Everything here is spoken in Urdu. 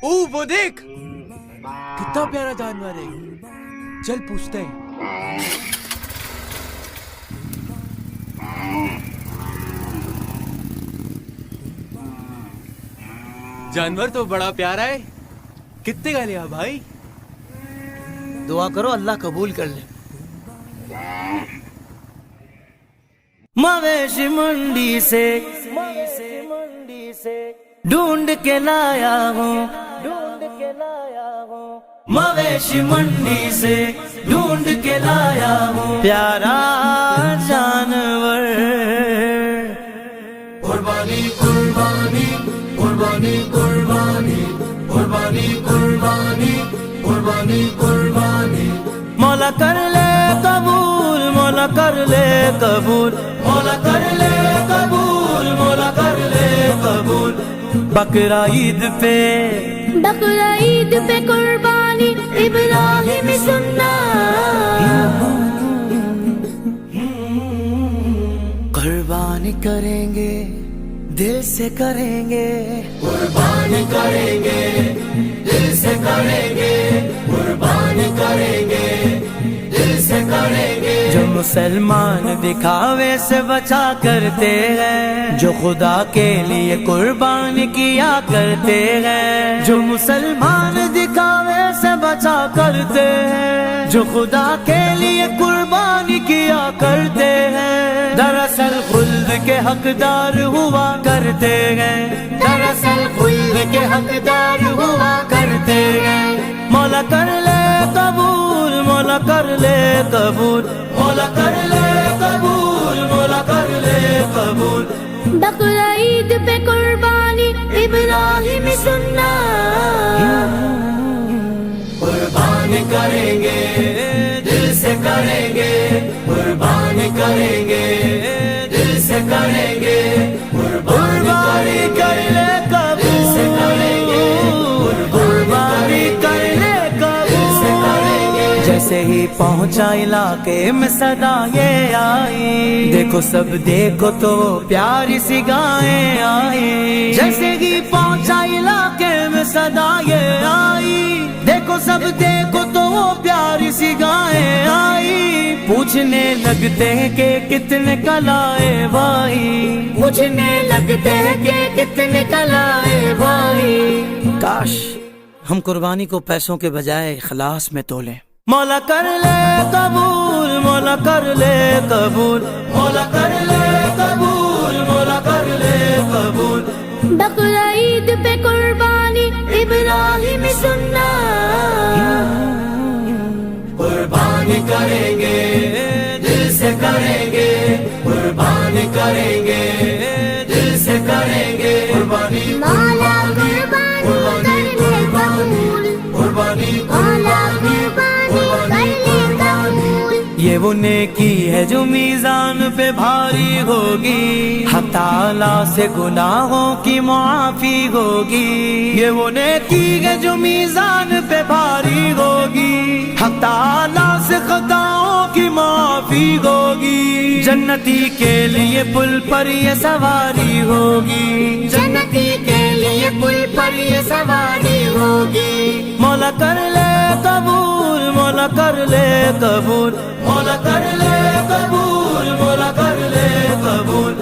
او وہ دیکھ کتنا پیارا جانور ہے. چل پوچھتے ہیں. جانور تو بڑا پیارا ہے. کتنے کا لیا بھائی؟ دعا کرو اللہ قبول کر لے. مویشی منڈی سے ڈھونڈ کے لایا ہوں، مویشی منڈی سے ڈھونڈ کے لایا ہوں پیارا جانور. قربانی قربانی قربانی قربانی قربانی قربانی قربانی قربانی. مولا کر لے قبول، مولا کر لے قبول، مولا کر لے قبول، مولا کر لے قبول. بقرہ عید پہ قربانی ابراہیم سننا. قربانی کریں گے دل سے کریں گے، قربانی کریں گے دل سے کریں گے، قربانی کریں گے دل سے کریں گے. جو مسلمان دکھاوے سے بچا کرتے ہیں، جو خدا کے لیے قربانی کیا کرتے ہیں، جو مسلمان دکھاوے سے بچا کرتے ہیں، جو خدا کے لیے قربانی کیا کرتے ہیں، دراصل خلد کے حقدار ہوا کرتے ہیں، دراصل خلد کے حقدار ہوا کرتے ہیں. مولا کر لے قبول، مولا کر لے قبول، مولا کر لے قبول، مولا کر لے قبول. بقرہ عید پہ قربانی ابراہیم سننا. قربانی کریں گے دل سے کریں گے، قربانی کریں گے دل سے کریں گے، قربانی کر لے قبول سے کریں گے، قربانی کر لے قبول سے کریں گے. جیسے ہی پہنچا علاقے میں صدا یہ آئی، دیکھو سب دیکھو تو پیاری سی گائیں آئی. جیسے ہی پہنچا علاقے میں صدا یہ آئی، دیکھو سب دیکھو تو وہ پیاری سی گائیں آئی. پوچھنے لگتے ہیں کہ کتنے کلائے بھائی، پوچھنے لگتے ہیں کہ کتنے کلائے بھائی. کاش ہم قربانی کو پیسوں کے بجائے اخلاص میں تولیں. مولا کر لے قبول، مولا کر لے قبول، مولا کر لے قبول، مولا کر لے قبول. بقرہ عید پہ قربانی ابراہیم سننا. قربانی کریں گے دل سے کریں گے، قربانی کریں گے دل سے کریں گے، قربانی مولا قربانی کر لے قبول، قربانی مولا قربانی کر لے قبول. یہ وہ نیکی ہے جو میزان پہ بھاری ہوگی، حق تعالیٰ سے گناہوں کی معافی ہوگی. یہ وہ نیکی ہے جو میزان پہ بھاری ہوگی، حق تعالیٰ سے خطاؤں کی معافی ہوگی. جنتی کے لیے پل پر یہ سواری ہوگی، جنتی کے لیے پل پر یہ سواری ہوگی. مولا کر لے قبول، مولا کر لے قبول، مولا کر لے قبول، مولا کر لے قبول.